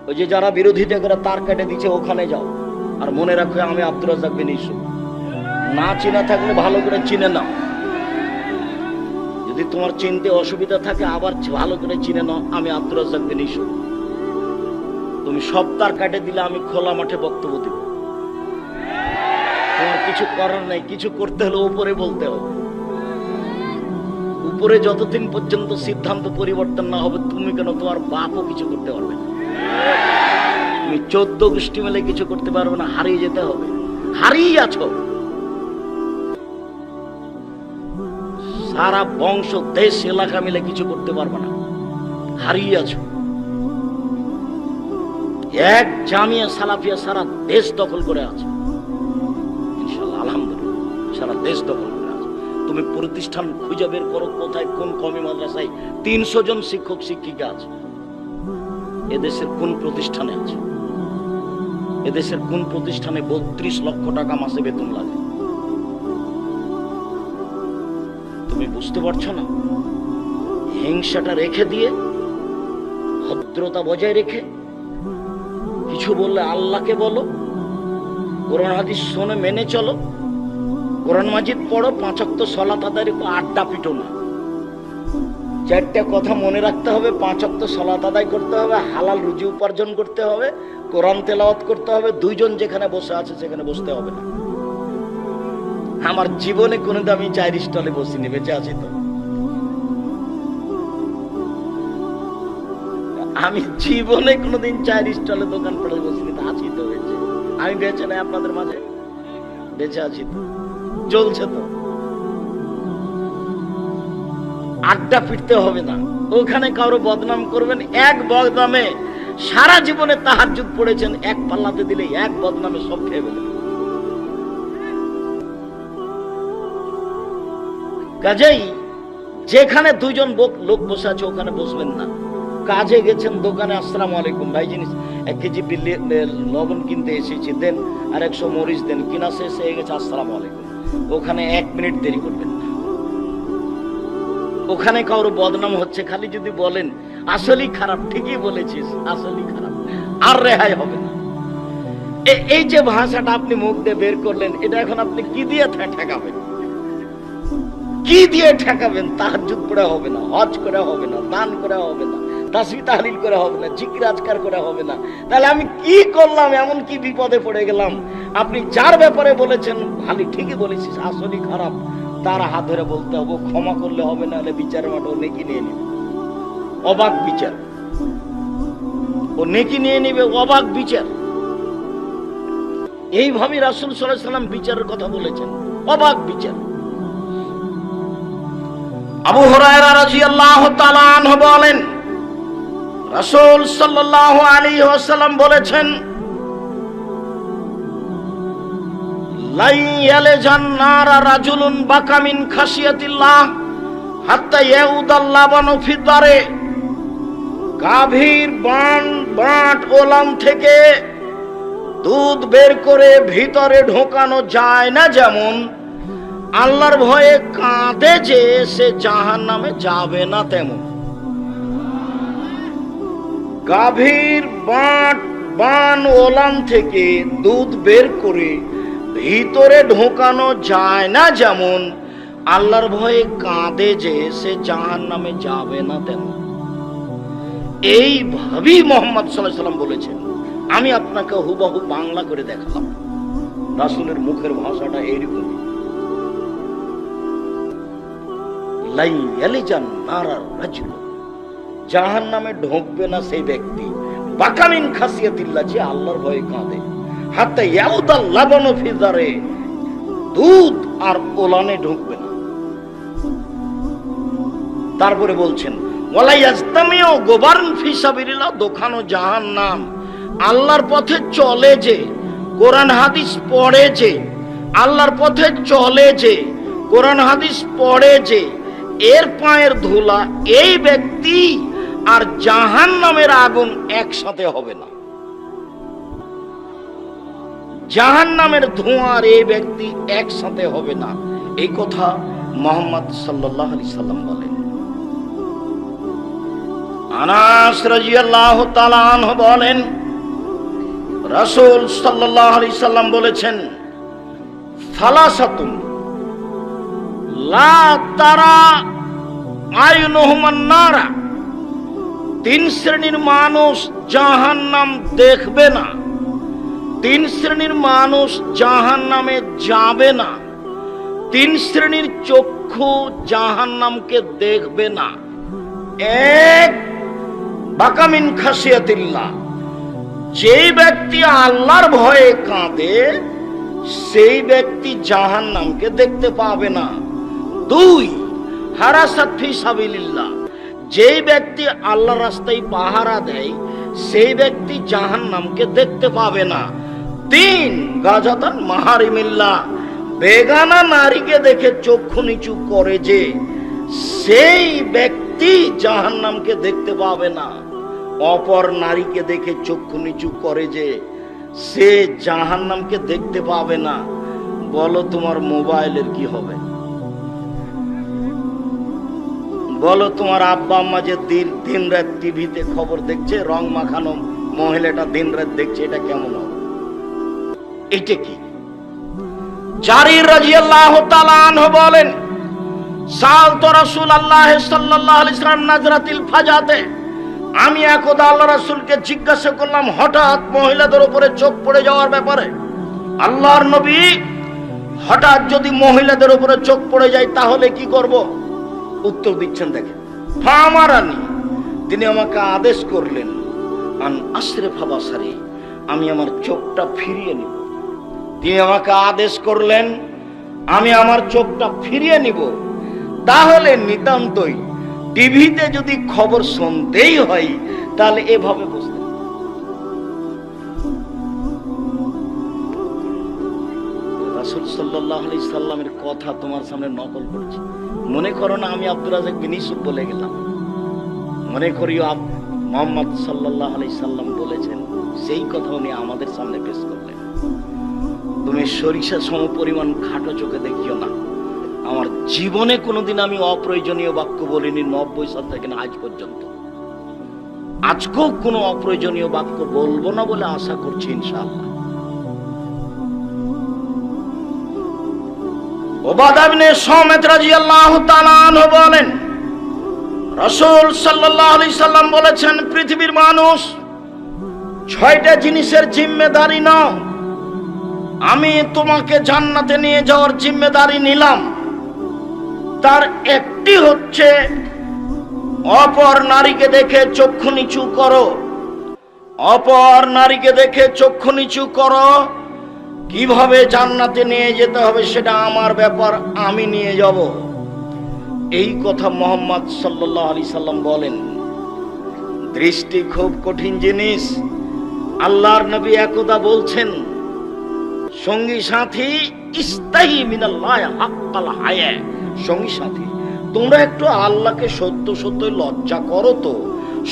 ওই যে যারা বিরোধিতা করে তার কেটে দিচ্ছে ওখানে যাও, আর মনে রাখো আমি আব্দুর রাজ্জাক বিন ইউসুফ। না চিনা থাকলে ভালো করে চিনে নাও। যদি তোমার চিনতে অসুবিধা থাকে আবার ভালো করে চিনে নাও আমি আব্দুর রাজ্জাক বিন ইউসুফ। তুমি সব তার কেটে দিলে আমি খোলা মাঠে বক্তব্য দিব। তোমার কিছু করার নাই, কিছু করতে হলে উপরে বলতে হবে। উপরে যতদিন পর্যন্ত সিদ্ধান্ত পরিবর্তন না হবে তুমি কেন তোমার বাপও কিছু করতে পারবে না। তুমি 14 গোষ্ঠী মিলে কিছু করতে পারবে না, হারিয়ে যেতে হবে। হারিয়ে আছো, সারা বংশ দেশ এলাকা মিলে কিছু করতে পারবে না, হারিয়ে আছো। এক জামিয়া সালাফিয়া সারা দেশ দখল করে আছে, ইনশাআল্লাহ আলহামদুলিল্লাহ সারা দেশ দখল করে আছে। তুমি প্রতিষ্ঠান খুঁজে বের করো কোথায় কোন কওমি মাদ্রাসায় 300 জন শিক্ষক শিক্ষিকা আছে। এদেশের কোন প্রতিষ্ঠানে আছে? এদেশের কোন প্রতিষ্ঠানে 32 লক্ষ টাকা মাসে বেতন লাগে? তুমি বুঝতে পারছো না? হিংসাটা রেখে দিয়ে ভদ্রতা বজায় রেখে কিছু বললে আল্লাহকে বলো, কোরআন হাদিস শুনে মেনে চলো, কোরআন মাজিদ পড়ো, 5 ওয়াক্ত সালাত আদায় রেখো, আড্ডা পিটো না। 4টা কথা মনে রাখতে হবে, 5 ওয়াক্ত সালাত আদায় করতে হবে, হালাল রুজি উপার্জন করতে হবে, কোরআন তেলাওয়াত করতে হবে। 2 জন যেখানে বসে আছে সেখানে বসতে হবে না। আমার জীবনে কোনোদিন আমি 4 স্টলে বসিনি, বেঁচে আছি তো। আমি জীবনে কোনোদিন 4 স্টলে দোকান পড়ে বসিনি, আছি তো বেঁচে। আমি বেঁচে নাই আপনাদের মাঝে, বেঁচে আছি তো, চলছে তো। আড্ডা ফিরতে হবে না, ওখানে কারো বদনাম করবেন। এক বদনামে সারা জীবনে তাহাজ্জুদ পড়েছেন, এক পাল্লাতে দিলে এক বদনামে সব খেয়ে ফেলেন। কাজেই যেখানে 2 জন লোক বসে আছে ওখানে বসবেন না। কাজে গেছেন দোকানে, আসসালামু আলাইকুম ভাই, জিনিস 1 কেজি লবণ কিনতে এসেছি, দেন, আর 100 মরিচ দেন, কিনা শেষ হয়ে গেছে, আসসালামু আলাইকুম। ওখানে 1 মিনিট দেরি করবেন না। ওখানে কারো বদনাম হচ্ছে, খালি যদি বলেন আসলেই খারাপ, ঠিকই বলেছিস, আসলেই খারাপ, আর রেহাই হবে না। এই যে ভাষাটা আপনি মুখ দিয়ে বের করলেন, এটা এখন আপনি কি দিয়ে ঠেকাবেন? কি দিয়ে ঠেকাবেন? তাহাজ্জুদ পড়া হবে না, হজ করা হবে না, দান করা হবে না, তাসবিহ তাহলিল করা হবে না, জিকির আজকার করা হবে না। তাহলে আমি কি করলাম? এমন কি বিপদে পড়ে গেলাম? আপনি যার ব্যাপারে বলেছেন ভালো, ঠিকই বলেছিস, আসলেই খারাপ, তার হাত ধরে বলতে হবে, ক্ষমা করলে হবে না, হলে বিচারের মাঠে ও নেকি নিয়ে নেবে, অবাক বিচার। ও নেকি নিয়ে নেবে, অবাক বিচার। এইভাবে রাসূল সাল্লাল্লাহু আলাইহি ওয়াসাল্লাম বিচারের কথা বলেছেন, অবাক বিচার। আবু হুরায়রা রাদিয়াল্লাহু তাআলা আনহু বলেন, রাসূল সাল্লাল্লাহু আলাইহি ওয়াসাল্লাম বলেছেন, লা ইয়ালজান নারা রাজুলুন বাকা মিন খাশিয়াতিল্লাহ হাত্তা ইয়াউদাল লাবানু ফি দারে। গাভীর বাট ওলান থেকে দুধ বের করে ভিতরে ঢোকানো যায় না, যেমন আল্লাহর ভয়ে কাঁদে যে সে জাহান্নামে যাবে না, তেমন গাভীর বান ওলান থেকে দুধ বের করে ভিতরে ঢোকানো যায় না, যেমন আল্লাহর ভয়ে কাঁদে যে সে জাহান্নামে যাবে না, তেমন। এইভাবেই মুহাম্মদ সাল্লাল্লাহু আলাইহি ওয়াসাল্লাম বলেছেন। আমি আপনাকে হুবহু বাংলা করে দেখালাম, রাসূলের মুখের ভাষাটা এইরকম। লা ইয়ালজান নারা রাজুল, জাহান্নামে ঢোকবে না সেই ব্যক্তি, বাকা মিন খাসিয়াতিল্লাহ, যে আল্লাহর ভয়ে কাঁদে, হাত্তা ইয়াউদাল লাবানু ফি দারে, দুধ আর ওলানে ঢুকবে না। তারপরে বলছেন, ওয়ালা ইয়াজতামিউ গুবারন ফি সাবিলিল্লাহ, দোখানো জাহান্নাম, আল্লাহর পথে চলে যে, কোরআন হাদিস পড়ে যে, আল্লাহর পথে চলে যে, কোরআন হাদিস পড়ে যে, এর পায়ের ধুলা এই ব্যক্তি আর জাহান্নামের আগুন একসাথে হবে না। জাহান্নামের ধোঁয়ার এই ব্যক্তি একসাথে হবে না, এই কথা মুহাম্মদ সাল্লাল্লাহু আলাইহি সাল্লাম বলেন। আনাস রাদিয়াল্লাহু তাআলা আনহু বলেন, রাসূল সাল্লাল্লাহু আলাইহি সাল্লাম বলেছেন, সালাসাতুন লা তারা আইনুহুমান নারা, তিন শ্রেণীর মানুষ জাহান্নাম দেখবে না, তিন শ্রেণীর মানুষ জাহান্নামে যাবে না, তিন শ্রেণীর চক্ষু জাহান্নামকে দেখবে না। এক, বাকামিন খাসিয়াতিল্লাহ, যেই ব্যক্তি আল্লাহর ভয়ে কাঁদে সেই ব্যক্তি জাহান্নামকে দেখতে পাবে না। দুই, হারাসাত ফি সাবিলিল্লাহ, যেই ব্যক্তি আল্লাহর রাস্তায় পাহারা দেয় সেই ব্যক্তি জাহান্নামকে দেখতে পাবে না। তিন, গাজাতান মাহারিমিল্লাহ, বেগানা নারীকে দেখে চক্ষু নিচু করে যে সেই ব্যক্তি জাহান্নামকে দেখতে পাবে না। অপর নারীকে দেখে চক্ষু নিচু করে যে সে জাহান্নামকে দেখতে পাবে না। বলো তোমার মোবাইলের কি হবে? বলো তোমার আব্বা আম্মা যে দিন রাত টিভিতে খবর দেখছে, রং মাখানো মহিলাটা দিন রাত দেখছে, এটা কেমন হবে? এটা কি? জারির রাদিয়াল্লাহু তাআলা আনহু বলেন, সালতু রাসূলুল্লাহ সাল্লাল্লাহু আলাইহি ওয়াসাল্লাম নাজরাতিল ফাজাতে, আমি একদা আল্লাহ রাসূলকে জিজ্ঞাসা করলাম হঠাৎ মহিলাদের উপরে চোখ পড়ে যাওয়ার ব্যাপারে। আল্লাহর নবী, হঠাৎ যদি মহিলাদের উপরে চোখ পড়ে যায় তাহলে কি করব? উত্তর দিচ্ছেন দেখেন, ফামারানি, তিনি আমাকে আদেশ করলেন, আন আশরিফা বাসারি, আমি আমার চোখটা ফিরিয়ে নিব। তিনি আমাকে আদেশ করলেন আমি আমার চোখটা ফিরিয়ে নিব। তাহলে নিতান্তই টিভিতে যদি খবর শুনতেই হয় তাহলে এভাবে বুঝতে, রাসূল সাল্লাল্লাহু আলাইহি সাল্লামের কথা তোমার সামনে নকল করছি। মনে করো না আমি আব্দুর রাজ্জাক বিন ইউসুফ বলে গেলাম, মনে করিও মুহাম্মদ সাল্লাল্লাহু আলাইহি সাল্লাম বলেছেন, সেই কথা উনি আমাদের সামনে পেশ করলেন। তুমি সরিষা সম পরিমাণ খাটো চোখে দেখিও না। আমার জীবনে কোনোদিন আমি অপ্রয়োজনীয় বাক্য বলিনি 90 সাল থেকে আজ পর্যন্ত। আজকেও কোনো অপ্রয়োজনীয় বাক্য বলবো না বলে আশা করছি ইনশাআল্লাহ। উবাদা ইবনে সামিত রাদিয়াল্লাহু তাআলা আনহু বলেন, রাসূল সাল্লাল্লাহু আলাইহি সাল্লাম বলেছেন, পৃথিবীর মানুষ 6টা জিনিসের জিম্মেদারি নাও, আমি তোমাকে জান্নাতে নিয়ে যাওয়ার জিম্মেদারি নিলাম। তার একটি হচ্ছে অপর নারীকে দেখে চক্ষু নিচু করো। অপর নারীকে দেখে চক্ষু নিচু করো। কিভাবে জান্নাতে নিয়ে যেতে হবে সেটা আমার ব্যাপার, আমি নিয়ে যাব। এই কথা মুহাম্মদ সাল্লাল্লাহু আলাইহি সাল্লাম বলেন। দৃষ্টি খুব কঠিন জিনিস। আল্লাহর নবী একদা বলছেন, সঙ্গী সাথী ইস্তাহি মিনাল্লাহ হাক্কাল হায়া, সঙ্গী সাথী তোমরা একটু আল্লাহকে সত্য সত্য লজ্জা করো তো।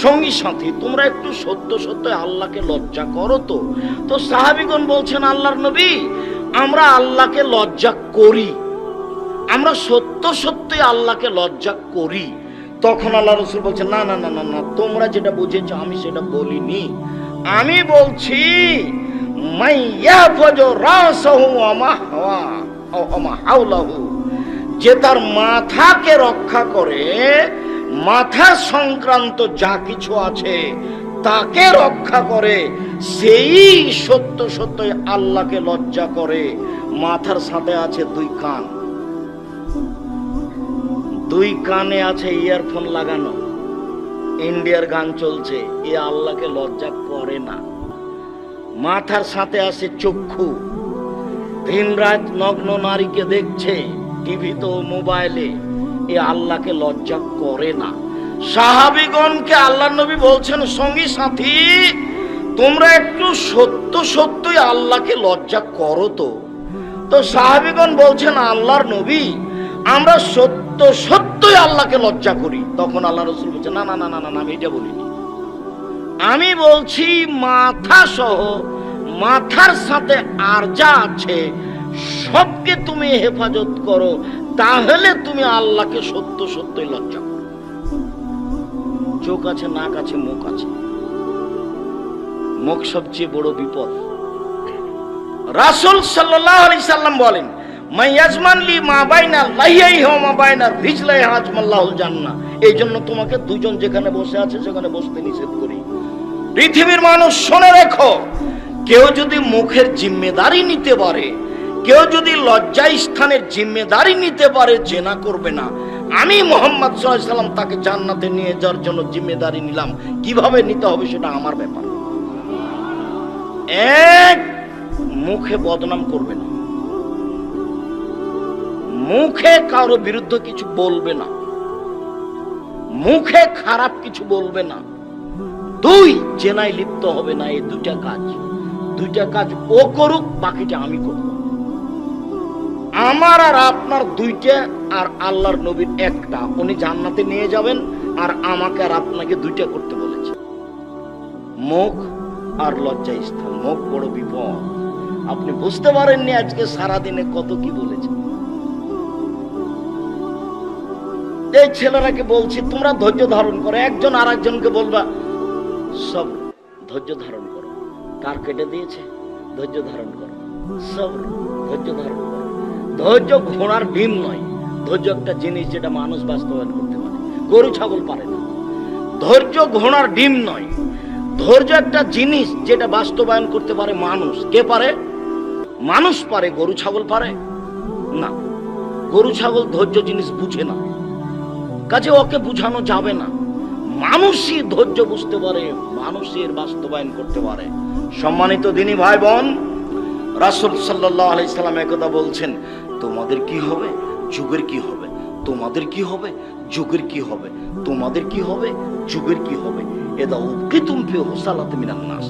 সঙ্গী সাথী তোমরা একটু সত্য সত্য আল্লাহকে লজ্জা করো তো। তো সাহাবীগণ বলছেন, আল্লাহর নবী আমরা আল্লাহকে লজ্জা করি, আমরা সত্য সত্যই আল্লাহকে লজ্জা করি। তখন আল্লাহ রাসূল বলছেন, না না না না না, তোমরা যেটা বুঝেছো আমি সেটা বলিনি। আমি বলছি মাইয়াফাজু রাসাহু ওয়া মা হাওলাহু, যে তার মাথাকে রক্ষা করে, মাথা সংক্রান্ত যা কিছু আছে তাকে রক্ষা করে, সেই সত্য সত্যই আল্লাহকে লজ্জা করে। মাথার সাথে আছে 2 কান, 2 কানে আছে ইয়ারফোন লাগানো, ইন্ডিয়ার গান চলছে, এ আল্লাহকে লজ্জা করে না। মাথার সাথে আছে চক্ষু, দিন রাত নগ্ন নারীকে দেখছে টিভিতে ও মোবাইলে, এ আল্লাহকে লজ্জা করে না। সাহাবীগণকে আল্লাহর নবী বলছেন, সঙ্গী সাথী তোমরা একটু সত্য সত্যই আল্লাহকে লজ্জা করো তো। তো সাহাবীগণ বলছেন, আল্লাহর নবী আমরা সত্য সত্যই আল্লাহকে লজ্জা করি। তখন আল্লাহ রাসূল বলছেন, না না না না না, আমি এটা বলিনি। আমি বলছি মাথা সহ মাথার সাথে আর যা আছে সবকে তুমি হেফাজত করো, তাহলে তুমি আল্লাহকে সত্য সত্যই লজ্জা করো। চোখ আছে, নাক আছে, মুখ আছে। মুখ সবচেয়ে বড় বিপদ। রাসূল সাল্লাল্লাহু আলাইহি সাল্লাম বলেন, মাইয়াজমান লি মা বাইনা লাইয়াইহি ওয়া মা বাইনা রিজলাইহি আজমাল্লাহুল জান্নাহ। এই জন্য তোমাকে দুজন যেখানে বসে আছে সেখানে বসতে নিষেধ করি। পৃথিবীর মানুষ শুনে রেখো, কেউ যদি মুখের জিম্মেদারি নিতে পারে, কেউ যদি লজ্জা স্থানের জিম্মেদারি নিতে পারে, জেনা করবে না, আমি মুহাম্মদ সাল্লাল্লাহু আলাইহি সাল্লাম তাকে জান্নাতে নিয়ে যাওয়ার জন্য জিম্মেদারি নিলাম। কিভাবে নিতে হবে সেটা আমার ব্যাপার। এক, মুখে বদনাম করবে না, মুখে কারো বিরুদ্ধে কিছু বলবে না, মুখে খারাপ কিছু বলবে না। দুই, জেনায় লিপ্ত হবে না। এই দুইটা কাজ ও করুক, বাকিটা আমি করব। আমার আর আপনার দুইটা, আর আল্লাহর নবীর একটা। উনি জান্নাতে নিয়ে যাবেন, আর আমাকে আর আপনাকে দুইটা করতে বলেছে, মুখ আর লজ্জা স্থান। মুখ বড় বিপদ। আপনি বুঝতে পারেননি আজকে সারাদিনে কত কি বলেছে। এই ছেলেরাকে বলছি, তোমরা ধৈর্য ধারণ করো। একজন আর একজনকে বলবা, সব ধৈর্য ধারণ করো। কার কেটে দিয়েছে, ধৈর্য ধারণ করো। সব ধৈর্য ধারণ করো। ধৈর্য ঘোড়ার ডিম নয়। ধৈর্য একটা জিনিস যেটা মানুষ বাস্তবায়ন করতে পারে, গরু ছাগল পারে না। ধৈর্য ঘোড়ার ডিম নয়। ধৈর্য একটা জিনিস যেটা বাস্তবায়ন করতে পারে মানুষ। কে পারে? মানুষ পারে। গরু ছাগল পারে না। গরু ছাগল ধৈর্য জিনিস বুঝে না, কাজে ওকে বুঝানো যাবে না। মানুষই ধৈর্য বুঝতে পারে, মানুষের বাস্তবায়ন করতে পারে। সম্মানিত দিনী ভাই বোন, রাসূল সাল্লাল্লাহু আলাইহি সাল্লাম একদা বলছেন, তোমাদের কি হবে, যুগের কি হবে, তোমাদের কি হবে, যুগের কি হবে, তোমাদের কি হবে, যুগের কি হবে। এদা উকিতুম ফি হুসালাত মিনান নাস।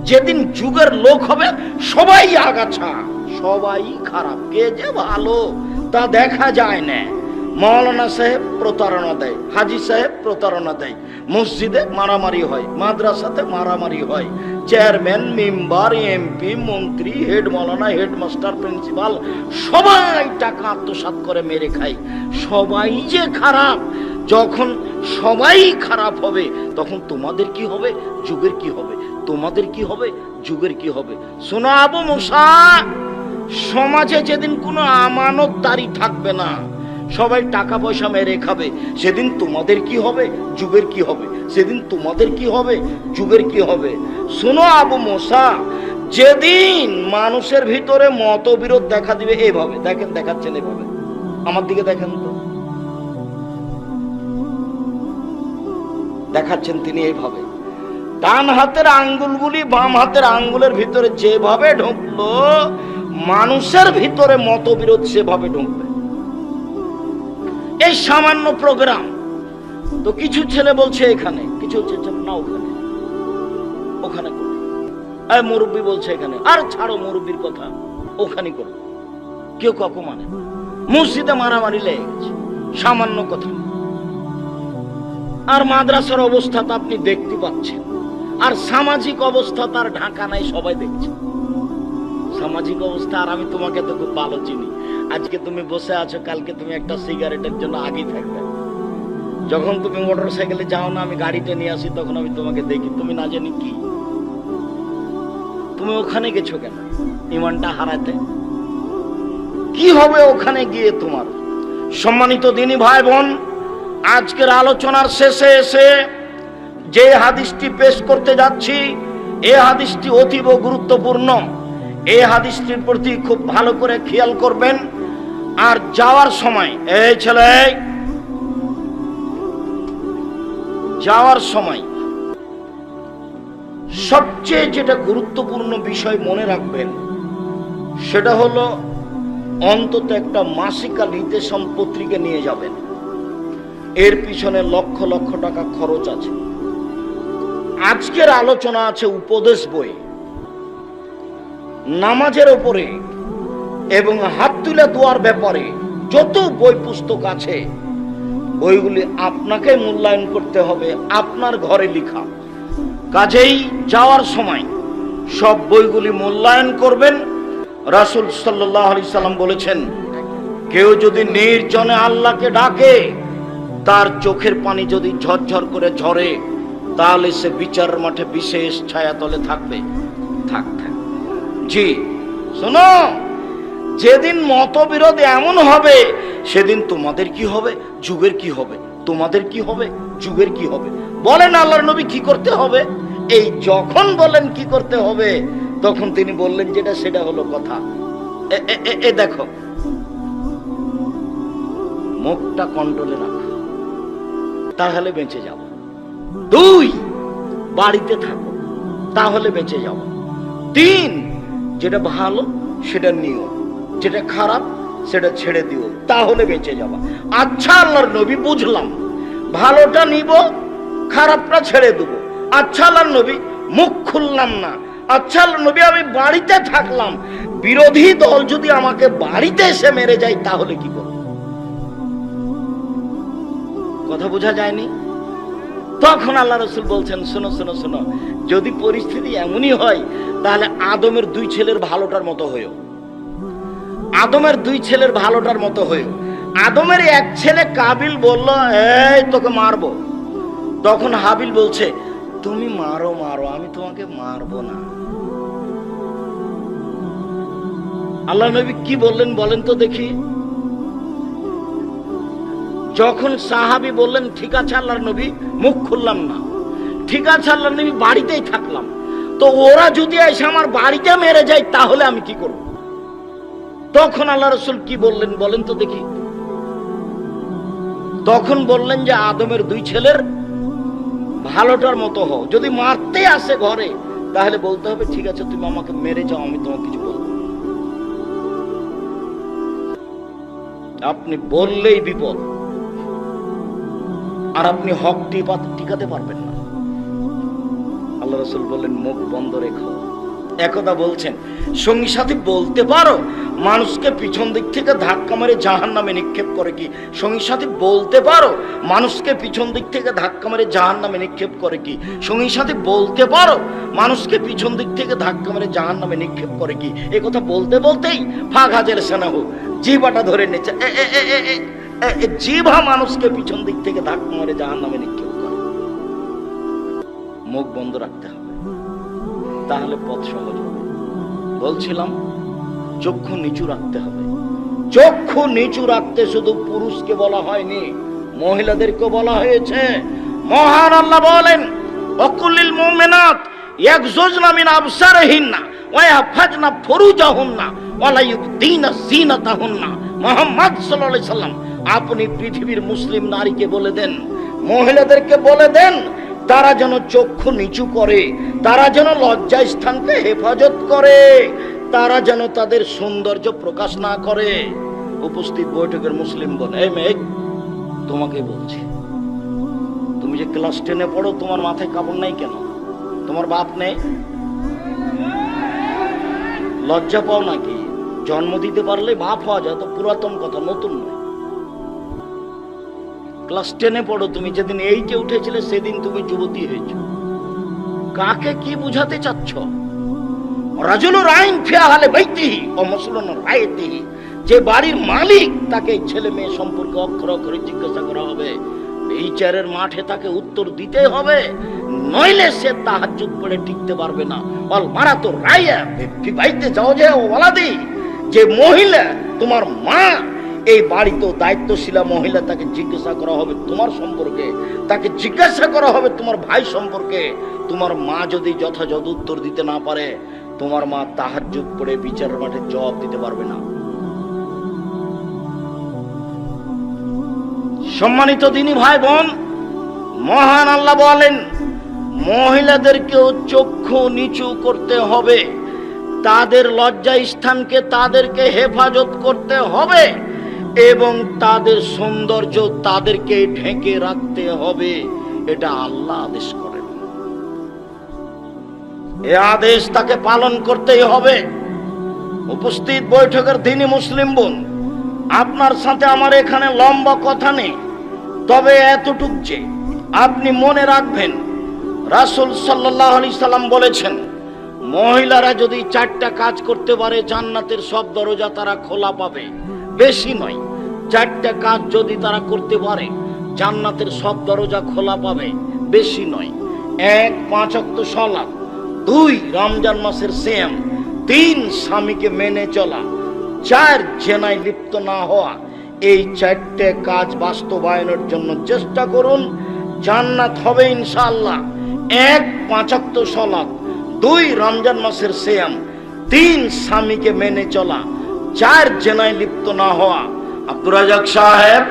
যেদিন যুগের লোক হবে সবাই আগাছা, সবাই খারাপ। কে যে ভালো তা দেখা যায় না। মাওলানা সাহেব প্রতারণা দেয়, হাজি সাহেব প্রতারণা দেয়, মসজিদে মারামারি হয়, মাদ্রাসাতে মারামারি হয়, চেয়ারম্যান, মেম্বার, এমপি, মন্ত্রী, হেড মাওলানা, হেডমাস্টার, প্রিন্সিপাল সবাই টাকা আত্মসাৎ করে মেরে খায়। সবাই যে খারাপ। যখন সবাই খারাপ হবে তখন তোমাদের কি হবে, যুগের কি হবে, তোমাদের কি হবে, যুগের কি হবে। শোনো আবু মুসা, সমাজে যেদিন কোনো আমানতদারি থাকবে না, সবাই টাকা পয়সা মেরে খাবে, সেদিন তোমাদের কি হবে, যুগের কি হবে। সেদিন তোমাদের কি হবে, যুগের কি হবে। শোনো আবু মুসা, যেদিন মানুষের ভিতরে মতবিরোধ দেখা দিবে, এইভাবে দেখেন, দেখাচ্ছেন এইভাবে, আমার দিকে দেখেন তো, দেখাচ্ছেন তিনি এইভাবে। ডান হাতের আঙ্গুলগুলি বাম হাতের আঙ্গুলের ভিতরে যেভাবে ঢুকলো, মানুষের ভিতরে মতবিরোধ সেভাবে ঢুকবে। এই সামান্য প্রোগ্রাম তো কিছু ছেলে বলছে এখানে, কিছু না ওখানে, ওখানে করো। মুরব্বী বলছে এখানে, আর ছাড়ো মুরব্বীর কথা, ওখানে করো। কেউ কাকু মানে মসজিদে মারামারি লেগে গেছে সামান্য কথা। আর মাদ্রাসার অবস্থা তো আপনি দেখতে পাচ্ছেন, আর সামাজিক অবস্থা তার ঢাকা নাই, সবাই দেখছে সামাজিক অবস্থা। আর আমি তোমাকে তো খুব ভালো চিনি। আজকে তুমি বসে আছো, কালকে তুমি একটা সিগারেটের জন্য আগেই থাকবে। যখন তুমি মোটর সাইকেলে যাও না, আমি গাড়িতে নিয়ে আসি, তখন আমি তোমাকে দেখি, তুমি না জানি কি, তুমি ওখানে গেছো কেন? ইমানটা হারাতে কি হবে ওখানে গিয়ে তোমার? সম্মানিত দিনী ভাই বোন, আজকের আলোচনার শেষে এসে যে হাদিসটি পেশ করতে যাচ্ছি, এই হাদিসটি অতীব গুরুত্বপূর্ণ। এই হাদিসটির প্রতি খুব ভালো করে খেয়াল করবেন। আর যাওয়ার সময়, এই ছেলে, যাওয়ার সময় সবচেয়ে যেটা গুরুত্বপূর্ণ বিষয় মনে রাখবেন, সেটা হলো অন্তত একটা মাসিকা নির্দেশন পত্রিকা নিয়ে যাবেন। এর পিছনে লক্ষ লক্ষ টাকা খরচ আছে। আজকের আলোচনা আছে উপদেশ বই, নামাজের উপরে এবং হাত তুলে দোয়ার ব্যাপারে। যত বই পুস্তক আছে, বইগুলি আপনাকে মূল্যায়ন করতে হবে, আপনার ঘরে লেখা। কাজেই যাওয়ার সময় সব বইগুলি মূল্যায়ন করবেন। রাসূল সাল্লাল্লাহু আলাইহি সাল্লাম বলেছেন, কেউ যদি নির্জনে আল্লাহকে ডাকে, তার চোখের পানি যদি ঝরঝর করে ঝরে, তাহলে সে বিচারের মাঠে বিশেষ ছায়াতলে থাকবে। থাক থাক জি শোনো, যেদিন মতবিরোধ এমন হবে, সেদিন তোমাদের কি হবে, যুগের কি হবে, তোমাদের কি হবে, যুগের কি হবে। বলেন আল্লাহর নবী কি করতে হবে? এই যখন বলেন কি করতে হবে, তখন তিনি বললেন যেটা সেটা হলো কথা। এ দেখো, মুখটা কন্ট্রোলে রাখো, তাহলে বেঁচে যাব। 2, বাড়িতে থাকো, তাহলে বেঁচে যাব। 3, যেটা ভালো সেটা নিও, যেটা খারাপ সেটা ছেড়ে দিও, তাহলে বেঁচে যাবা। আচ্ছা আল্লাহর নবী, বুঝলাম, ভালোটা নিব, খারাপটা ছেড়ে দেবো। আচ্ছা আল্লাহর নবী, মুখ খুললাম না। আচ্ছা আল্লাহর নবী, আমি বাড়িতে থাকলাম, বিরোধী দল যদি আমাকে বাড়িতে এসে মেরে যায়, তাহলে কি করব? কথা বোঝা যায়নি? তখন আল্লাহ রাসূল বলছেন, শোনো শোনো শোনো, যদি পরিস্থিতি এমনই হয়, তাহলে আদমের 2 ছেলের ভালোটার মতো হয়েও, আদমের 2 ছেলের ভালোটার মতো হয়েও। আদমের এক ছেলে কাবিল বলল, এই তোকে মারবো। তখন হাবিল বলছে, তুমি মারো মারো, আমি তোমাকে মারবো না। আল্লাহ নবী কি বললেন বলেন তো দেখি? যখন সাহাবী বললেন, ঠিক আছে আল্লাহর নবী, মুখ খুললাম না, ঠিক আছে আল্লাহর নবী, বাড়িতেই থাকলাম, তো ওরা যদি এসে আমার বাড়িতে মেরে যায়, তাহলে আমি কি করব? তখন আল্লাহ রাসূল কি বললেন বলেন তো দেখি? তখন বললেন যে আদমের 2 ছেলের ভালোটার মতো হও। যদি মারতে আসে ঘরে, তাহলে বলতে হবে, ঠিক আছে তুমি আমাকে মেরে যাও, আমি তোমাকে কিছু বলবো। আপনি বললেই বিপদ, আর আপনি হক টিকাতে পারবেন না। আল্লাহ রাসূল বললেন, মুখ বন্ধ রেখো। একদা বলছেন, সঙ্গী সাথী বলতে পারো, মানুষকে পিছন দিক থেকে ধাক্কা মেরে জাহান্নামে নিক্ষেপ করে কি? সঙ্গী সাথী বলতে পারো, মানুষকে পিছন দিক থেকে ধাক্কা মেরে জাহান্নামে নিক্ষেপ করে কি? সঙ্গী সাথী বলতে পারো, মানুষকে পিছন দিক থেকে ধাক্কা মেরে জাহান্নামে নিক্ষেপ করে কি? এই কথা বলতে বলতেই ফাঁক হাজের সেনা হোক জিভাটা ধরে নিচ্ছে। জিভা মানুষকে পিছন দিক থেকে ধাক্কা মেরে জাহান্নামে নিক্ষেপ করে। মুখ বন্ধ রাখতে হবে, তাহলে পথ সহজ হবে। বলছিলাম, চক্ষু নিচু রাখতে হবে। চক্ষু নিচু রাখতে শুধু পুরুষকে বলা হয়নি, মহিলাদেরকে বলা হয়েছে। মহান আল্লাহ বলেন, ওয়াকুলিল মুমিনাত ইয়াগযুজনা মিন আবসারিহিন্না ওয়া ইয়াহফাজনা ফুরুজাহুন্না ওয়া লা ইউবদিনা যিনাতাহুন্না। মুহাম্মদ সাল্লাল্লাহু আলাইহি সাল্লাম, আপনি পৃথিবীর মুসলিম নারীকে বলে দেন, মহিলাদেরকে বলে দেন, তারা যেন চক্ষু নিচু করে, তারা যেন লজ্জা স্থানকে হেফাজত করে, তারা যেন তাদের সৌন্দর্য প্রকাশ না করে। উপস্থিত বৈঠকের মুসলিম বোন, এই মেয়ে, তোমাকে বলছি, তুমি যে ক্লাস 10-এ পড়ো, তোমার মাথায় কাপড় নাই কেন? তোমার বাপ নেই? লজ্জা পাও নাকি? জন্ম দিতে পারলে বাপ হওয়া যায়, তো পুরাতন কথা, নতুন নয়। ক্লাস 10-এ পড়ো তুমি, যেদিন 8-এ উঠেছিলে সেদিন তুমি যুবতী হয়েছ। কাকে কি বুঝাতে চাচ্ছ? রাজুলুর আইন ফি আহলি বাইতিহি ওয়া মাসউলুন রাইতিহি, যে বাড়ির মালিক, তাকে ছেলে মেয়ে সম্পর্কে অক্ষর অক্ষরে জিজ্ঞাসা করা হবে, বিচারের মাঠে তাকে উত্তর দিতে হবে, নইলে সে তাহাজ্জুদ পড়ে টিকতে পারবে না। ওয়াল মারাতু রাইয়া ফি বাইতি যাওজা ওয়ালাদি, যে মহিলা তোমার মা, এই বাড়িতে দায়িত্বশীলা মহিলা, তাকে জিজ্ঞাসা করা হবে তোমার সম্পর্কে, তাকে জিজ্ঞাসা করা হবে তোমার ভাই সম্পর্কে। তোমার মা যদি যথাযথ উত্তর দিতে না পারে, তোমার মা তাহাজ্জুদ পড়ে বিচারের মাঠে জবাব দিতে পারবে না। সম্মানিত দিনী ভাই বোন, মহান আল্লাহ বলেন, মহিলাদেরকেও চক্ষু নিচু করতে হবে, তাদের লজ্জা স্থানকে তাদেরকে হেফাজত করতে হবে, এবং তাদের সৌন্দর্য তাদেরকে ঢেকে রাখতে হবে। এটা আল্লাহ আদেশ করেন, এ আদেশ তাকে পালন করতেই হবে। উপস্থিত বৈঠকের দিনী মুসলিম বোন, আপনার সাথে আমার এখানে লম্বা কথা নেই, তবে এতটুক যে আপনি মনে রাখবেন, রাসূল সাল্লাল্লাহু আলাইহি সাল্লাম বলেছেন, মহিলারা যদি 4টা কাজ করতে পারে, জান্নাতের সব দরজা তারা খোলা পাবে। বেশি নয়, 4টা কাজ যদি তারা করতে পারে, জান্নাতের সব দরজা খোলা পাবে, বেশি নয়। 1 5 ওয়াক্ত সালাত, 2 রমজান মাসের সিয়াম, 3 স্বামীকে মেনে চলা, 4 জেনায় লিপ্ত না হওয়া। এই 4টে কাজ বাস্তবায়নের জন্য চেষ্টা করুন, জান্নাত হবে ইনশাআল্লাহ। 1 5 ওয়াক্ত সালাত, 2 রমজান মাসের সিয়াম, 3 স্বামীকে মেনে চলা, 4 জেনায় লিপ্ত না হওয়া। আব্দুর রাজাক সাহেব,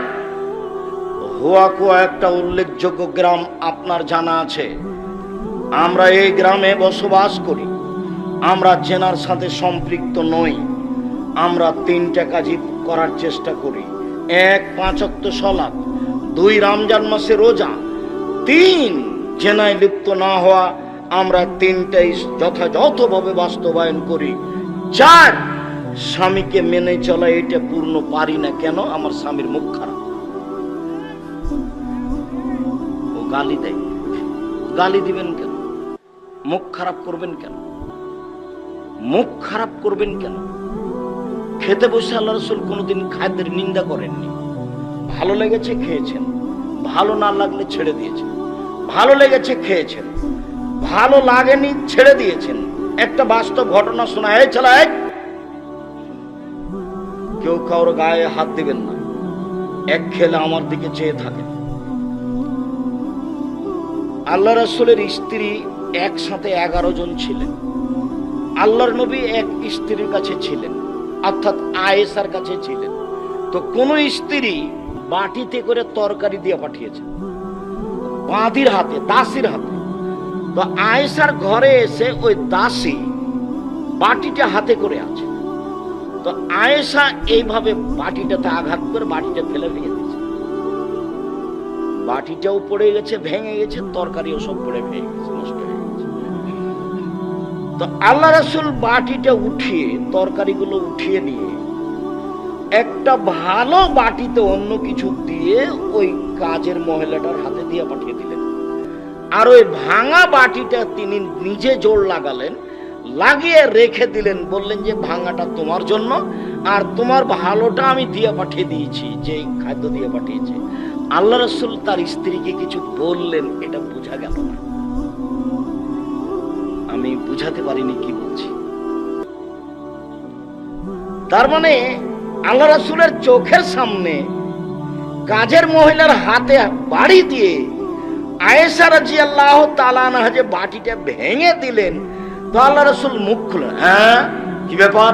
হুয়াকুয়া একটা উল্লেখযোগ্য গ্রাম আপনার জানা আছে। আমরা এই গ্রামে বসবাস করি, আমরা জেনার সাথে সম্পৃক্ত নই। আমরা 3টা কাজই করার চেষ্টা করি। 1 5 ওয়াক্ত সালাত, 2 রমজান মাসে রোজা, 3 জেনায় লিপ্ত না হওয়া। আমরা 3টাই যথাযথভাবে বাস্তবায়ন করি। 4 স্বামীকে মেনে চলা, এটা পূর্ণ পারি না। কেন? আমার স্বামীর মুখ খারাপ, ও গালি দেয়। গালি দিবেন কেন? মুখ খারাপ করবেন কেন? মুখ খারাপ করবেন কেন? খেতে বসে আল্লাহ রাসূল কোনোদিন খাদ্যের নিন্দা করেননি। ভালো লেগেছে খেয়েছেন, ভালো না লাগলে ছেড়ে দিয়েছেন। ভালো লেগেছে খেয়েছেন, ভালো লাগেনি ছেড়ে দিয়েছেন। একটা বাস্তব ঘটনা শোনা। এই ছেলে, কেউ কারোর গায়ে হাত দিবেন না। এক খেলে আমার দিকে চেয়ে থাকেন। আল্লাহ রাসূলের স্ত্রী একসাথে 11 জন ছিলেন। আল্লাহর নবী এক স্ত্রীর কাছে ছিলেন, অর্থাৎ আয়েশার কাছে ছিলেন। তো কোন স্ত্রী বাটিতে করে তরকারি দিয়ে পাঠিয়েছে বাঁধির হাতে, দাসীর হাতে। তো আয়েশার ঘরে এসে ওই দাসী বাটিটা হাতে করে আছে। তো আয়েশা এইভাবে বাটিটাতে আঘাত করে বাটিটা ফেলে ভেঙে দিয়েছে। বাটিটাও পড়ে গেছে, ভেঙে গেছে, তরকারিও সব পড়ে ভেঙে গেছে, নষ্ট হয়ে গেছে। তো আল্লাহ রাসূল বাটিটা উঠিয়ে, তরকারিগুলো উঠিয়ে নিয়ে একটা ভালো বাটিতে অন্য কিছু দিয়ে ওই কাজের মহিলাটার হাতে দিয়ে পাঠিয়ে দিলেন। আর ওই ভাঙা বাটিটা তিনি নিজে জোর লাগালেন, লাগিয়ে রেখে দিলেন। বললেন যে ভাঙাটা তোমার জন্য, আর তোমার ভালোটা আমি দিয়ে পাঠিয়ে দিয়েছি, যে খাদ্য দিয়ে পাঠিয়েছে। আল্লাহ রাসূল তার স্ত্রীকে কিছু বললেন, এটা বোঝা গেল না। আমি বুঝাতে পারিনি কি বলছি। তার মানে আল্লাহ রাসূলের চোখের সামনে কাজের মহিলার হাতে বাড়ি দিয়ে আয়েশা রাদিয়াল্লাহু তাআলা আনহা যে বাটিটা ভেঙে দিলেন, তো আল্লাহ রাসূল মুখ খুললেন। হ্যাঁ, কি ব্যাপার?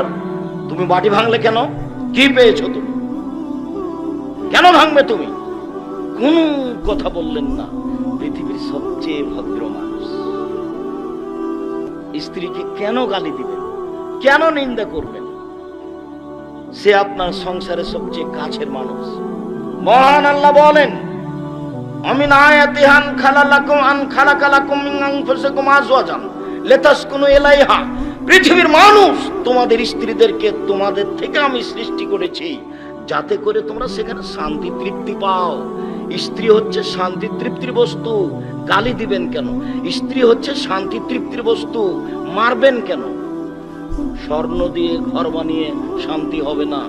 তুমি বাটি ভাঙলে কেন? কি পেয়েছো তুমি? কেন ভাঙবে তুমি? কোন কথা বললেন না। পৃথিবীর সবচেয়ে ভদ্র মানুষ, স্ত্রীকে কেন গালি দিবেন? কেন নিন্দা করবেন? সে আপনার সংসারের সবচেয়ে কাছের মানুষ। মহান আল্লাহ বলেন, আমিন আয়াতিহান খালালাকুম আন খালাকালাকুম মিন আনফুসিকুম আজওয়াজান লিতাসকুনু ইলাইহা। পৃথিবীর মানুষ, তোমাদের স্ত্রীদেরকে তোমাদের থেকে আমি সৃষ্টি করেছি যাতে করে তোমরা সেখানে শান্তি তৃপ্তি পাও। স্ত্রী হচ্ছে শান্তি তৃপ্তির বস্তু, গালি দিবেন কেন? স্ত্রী হচ্ছে শান্তি তৃপ্তির বস্তু, মারবেন কেন? স্বর্ণ দিয়ে ঘর বানিয়ে শান্তি হবে না,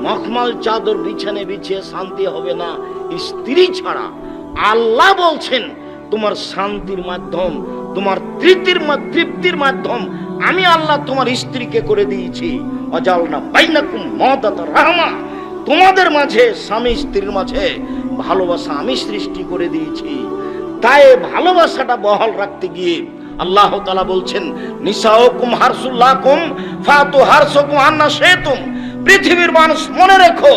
মখমল চাদর বিছানে বিছিয়ে শান্তি হবে না স্ত্রী ছাড়া। আল্লাহ বলছেন তোমার শান্তির মাধ্যম, তোমার তৃপ্তির মাধ্যম আমি আল্লাহ তোমার স্ত্রীকে করে দিয়েছি। অজালনা বাইনাকুম মাওদাতার রাহমা, তোমাদের মাঝে স্বামী স্ত্রীর মাঝে ভালোবাসা আমি সৃষ্টি করে দিয়েছি। তাই ভালোবাসাটা বহাল রাখতে গিয়ে আল্লাহ তাআলা বলছেন, নিসাউকুম হারসুল লাকুম ফাতু হারসুকুম আন্না শাইতুম। পৃথিবীর মানুষ মনে রেখো,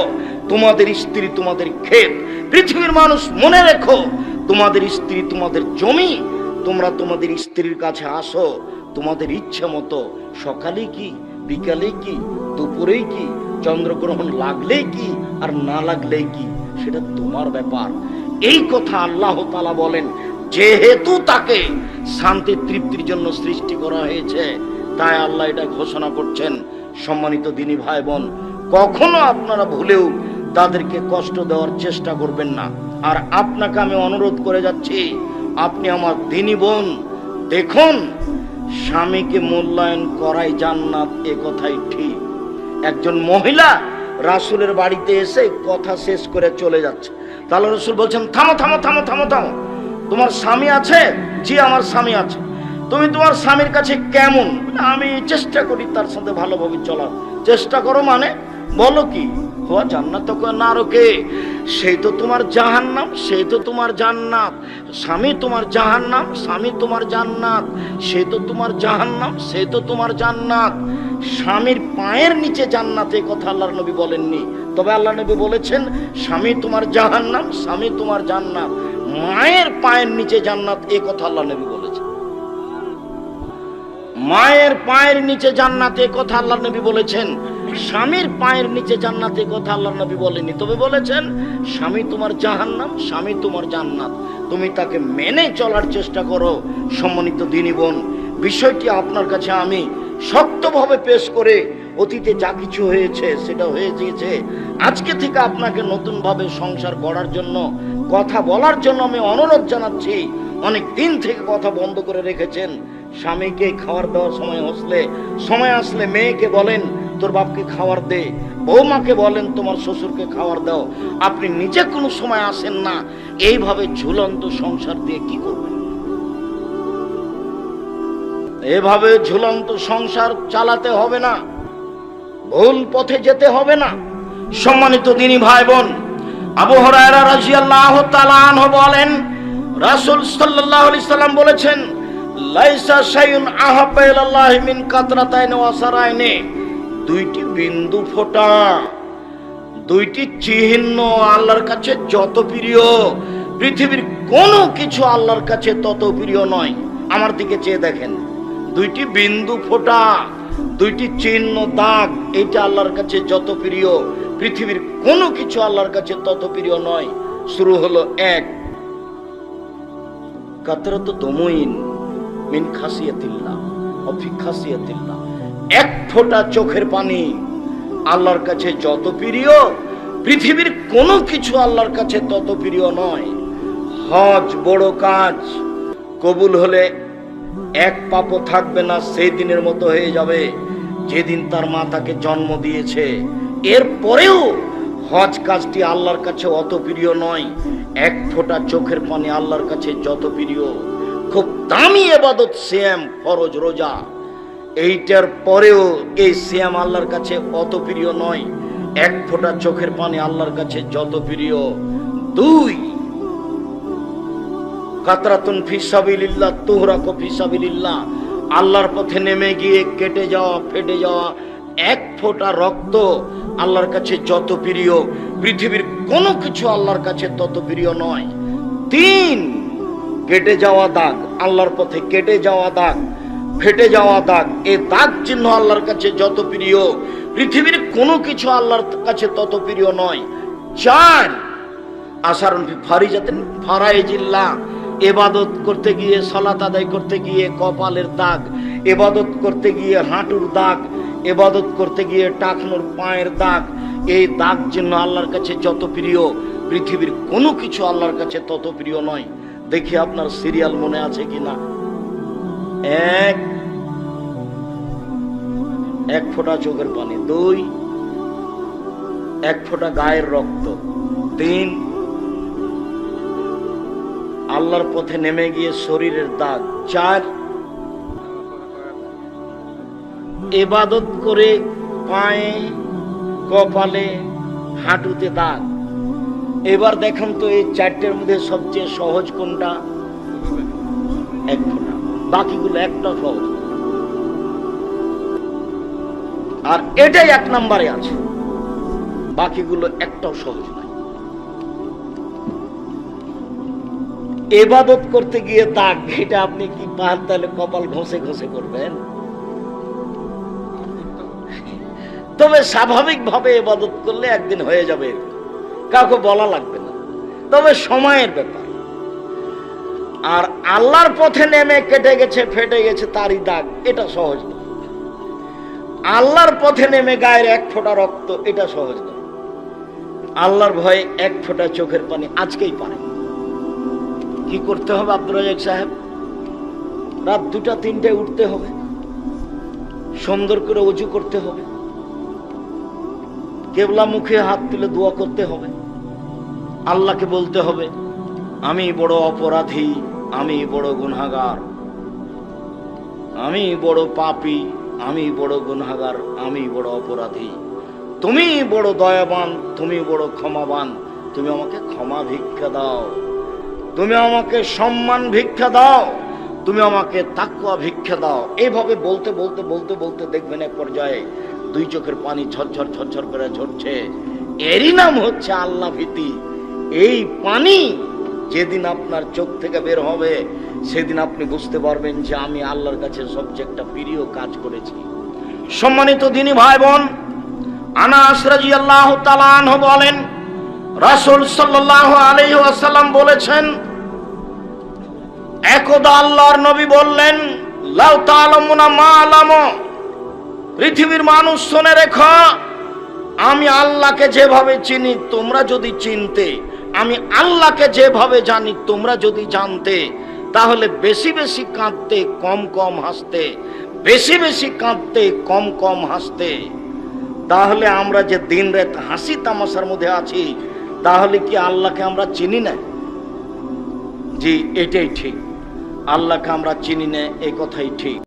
তোমাদের স্ত্রী তোমাদের ক্ষেত। পৃথিবীর মানুষ মনে রেখো, তোমাদের স্ত্রী তোমাদের জমি। তোমরা তোমাদের স্ত্রীর কাছে আসো তোমাদের ইচ্ছে মতো, সকালে কি, বিকালে কি, দুপুরেই কি, চন্দ্রগ্রহণ লাগলেই কি আর না লাগলেই কি, সেটা তোমার ব্যাপার। এই কথা আল্লাহ তাআলা বলেন। যেহেতু তাকে শান্তি তৃপ্তির জন্য সৃষ্টি করা হয়েছে, তাই আল্লাহ এটা ঘোষণা করছেন। সম্মানিত দিনী ভাই বোন, কখনো আপনারা ভুলেও তাদেরকে কষ্ট দেওয়ার চেষ্টা করবেন না। আর আপনাকে আমি অনুরোধ করে যাচ্ছি, আপনি আমার দিনী বোন, দেখুন স্বামীকে মূল্যায়ন করাই জান্নাত, এ কথাই ঠিক। একজন মহিলা রাসূলের বাড়িতে এসে কথা শেষ করে চলে যাচ্ছে। তাহলে রাসূল বলছেন থামো থামো থামো থামো থামো, তোমার স্বামী আছে? জি আমার স্বামী আছে। তুমি তোমার স্বামীর কাছে কেমন? আমি চেষ্টা করি তার সাথে ভালোভাবে চলার। চেষ্টা করো মানে বলো কি? হওয়া জান্নাত না রোকে, সেই তো তোমার জাহান্নাম, সেই তো তোমার জান্নাত। স্বামী তোমার জাহান্নাম, স্বামী তোমার জান্নাত, সে তো তোমার জাহান্নাম, সে তো তোমার জান্নাত। স্বামীর পায়ের নিচে জান্নাত, এই কথা আল্লাহর নবী বলেননি, তবে আল্লাহ নবী বলেছেন স্বামী তোমার জাহান্নাম, স্বামী তোমার জান্নাত, মায়ের পায়ের নিচে জান্নাত, এই কথা আল্লাহ নবী বলেছেন। মায়ের পায়ের নিচে জান্নাতে কথা আল্লাহ নবী বলেছেন, স্বামীর পায়ের নিচে জান্নাতে কথা আল্লাহ নবী বলেনি, তবে বলেছেন স্বামী তোমার জাহান্নাম, স্বামী তোমার জান্নাত, তুমি তাকে মেনে চলার চেষ্টা করো। সম্মানিত দিনী বোন, বিষয়টি আপনার কাছে আমি শক্তভাবে পেশ করে, অতীতে যা কিছু হয়েছে সেটা হয়ে গিয়েছে, আজকে থেকে আপনাকে নতুন ভাবে সংসার গড়ার জন্য কথা বলার জন্য আমি অনুরোধ জানাচ্ছি। অনেক দিন থেকে কথা বন্ধ করে রেখেছেন। স্বামীকে খাবার দেওয়ার সময় আসলে মেয়েকে বলেন তোর বাপকে খাবার দে, বৌমাকে বলেন তোমার শ্বশুরকে খাবার দাও, আপনি নিজে কোনো সময় আসেন না। এইভাবে ঝুলন্ত সংসার দিয়ে কি করবেন? এভাবে ঝুলন্ত সংসার চালাতে হবে না, ভুল পথে যেতে হবে না। সম্মানিত দিনী ভাই বোন, আবু হুরায়রা রাদিয়াল্লাহু তাআলা আনহু বলেন রাসূল সাল্লাল্লাহু আলাইহি সাল্লাম বলেছেন লাইসা শাইউন আহাব্বা ইলাল্লাহি মিন কাতরাতাইনি ওয়া সারাইনি, দুইটি বিন্দু ফোঁটা, দুইটি চিহ্ন আল্লাহর কাছে যত প্রিয়, পৃথিবীর কোনো কিছু আল্লাহর কাছে তত প্রিয় নয়। আমার দিকে চেয়ে দেখেন, দুইটি বিন্দু ফোঁটা, দুইটি চিহ্ন দাগ, এটা আল্লাহর কাছে যত প্রিয়, পৃথিবীর কোনো কিছু আল্লাহর কাছে তত প্রিয় নয়। শুরু হলো এক, কাতরাতু দুমুইন মিন খাসিয়াতিল্লাহ ওয়া ফি খাসিয়াতিল্লাহ, এক ফোঁটা চোখের পানি আল্লাহর কাছে যত প্রিয়, পৃথিবীর কোনো কিছু আল্লাহর কাছে তত প্রিয় নয়। হজ বড় কাজ, কবুল হলে এক পাপও থাকবে না, সেই দিনের মতো হয়ে যাবে যেদিন তার মা তাকে জন্ম দিয়েছে। এরপরেও হজ কাজটি আল্লাহর কাছে অত প্রিয় নয়, এক ফোঁটা চোখের পানি আল্লাহর কাছে যত প্রিয়। খুব দামি ইবাদত সিয়াম, ফরজ রোজা, এইটার পরেও এই সিয়াম আল্লাহর কাছে অত প্রিয় নয়, এক ফোঁটা চোখের পানি আল্লাহর কাছে যত প্রিয়। দুই, কাতরাতুন ফি সাবিলিল্লাহ তুহরাকু ফি সাবিলিল্লাহ, আল্লাহর পথে নেমে গিয়ে কেটে যাওয়া, ফেটে যাওয়া এক ফোঁটা রক্ত আল্লাহর কাছে যত প্রিয়, পৃথিবীর কোনো কিছু আল্লাহর কাছে তত প্রিয় নয়। তিন, কেটে যাওয়া দাগ, আল্লাহর পথে কেটে যাওয়া দাগ, ফেটে যাওয়া দাগ, এই দাগ চিহ্ন আল্লাহর কাছে যত প্রিয়, পৃথিবীর কোনো কিছু আল্লাহর কাছে তত প্রিয় নয়। চার, আসারুন ফি ফারিজাতিন ফারাইজিল্লাহ, ইবাদত করতে গিয়ে, সালাত আদায় করতে গিয়ে কপালের দাগ, ইবাদত করতে গিয়ে হাঁটুর দাগ, ইবাদত করতে গিয়ে টাকনুর পায়ের দাগ, এই দাগ চিহ্ন আল্লাহর কাছে যত প্রিয়, পৃথিবীর কোনো কিছু আল্লাহর কাছে তত প্রিয় নয়। দেখি আপনার সিরিয়াল মনে আছে কিনা। এক ফোঁটা চোখের পানি। দুই, এক ফোঁটা গায়ের রক্ত। তিন, আল্লাহর পথে নেমে গিয়ে শরীরের দাগ। চার, ইবাদত করে পায়ে, কপালে, হাঁটুতে দাগ। এবার দেখেন তো এই চারটের মধ্যে সবচেয়ে সহজ কোনটা? এক ফোঁটা। বাকিগুলো একটা সহজ, আর এটাই এক নম্বরে আছে, বাকিগুলো একটাও সহজ নয়। ইবাদত করতে গিয়ে দাগ, এটা আপনি কি পান তাহলে কপাল ঘষে ঘষে করবেন? তবে স্বাভাবিক ভাবে ইবাদত করলে একদিন হয়ে যাবে, কাউকে বলা লাগবে না, তবে সময়ের ব্যাপার। আর আল্লাহর পথে নেমে কেটে গেছে, ফেটে গেছে তারই দাগ, এটা সহজ না। আল্লাহর পথে নেমে গায়ের এক ফোঁটা রক্ত, এটা সহজ না। আল্লাহর ভয়ে এক ফোঁটা চোখের পানি আজকেই পারে। কি করতে হবে আব্দুর রাজ্জাক সাহেব? রাত 2টা 3টায় উঠতে হবে, সুন্দর করে ওযু করতে হবে, কিবলা মুখে হাত তুলে দোয়া করতে হবে, আল্লাহকে বলতে হবে আমি বড় অপরাধী, আমি বড় গুনাহগার, আমি বড় পাপী, আমি বড় গুনাহগার, আমি বড় অপরাধী। তুমি বড় দয়াবান, তুমি বড় ক্ষমাবান, তুমি আমাকে ক্ষমা ভিক্ষা দাও, তুমি আমাকে সম্মান ভিক্ষা দাও, তুমি আমাকে তাকওয়া ভিক্ষা দাও। এইভাবে বলতে বলতে বলতে বলতে দেখবেন এক পর্যায়ে দুই চোখের পানি ঝরঝর ঝরঝর করে ঝরছে। এরই নাম হচ্ছে আল্লাহ ভীতি। এই পানি যেদিন আপনার চোখ থেকে বের হবে সেদিন আপনি বুঝতে পারবেন যে আমি আল্লাহর কাছে সবচেয়ে একটা প্রিয় কাজ করেছি। সম্মানিত দিনী ভাই বোন, আনাস রাদিয়াল্লাহু তাআলা আনহু বলেন, রাসূল সাল্লাল্লাহু আলাইহি ওয়াসাল্লাম বলেছেন, একদা আল্লাহর নবী বললেন, লাউ তাআলামুনা মা আলামু, পৃথিবীর মানুষ শুনে রেখো, আমি আল্লাহকে যেভাবে চিনি তোমরা যদি চিনতে, আমি আল্লাহকে যেভাবে জানি তোমরা যদি জানতে, তাহলে বেশি বেশি কাঁদতে কম কম হাসতে, বেশি বেশি কাঁদতে কম কম হাসতে। তাহলে আমরা যে দিন রাত হাসি তামাশার মধ্যে আছি, তাহলে কি আল্লাহকে আমরা চিনি না? জি, এটাই ঠিক, আল্লাহকে আমরা চিনি না, এই কথাই ঠিক।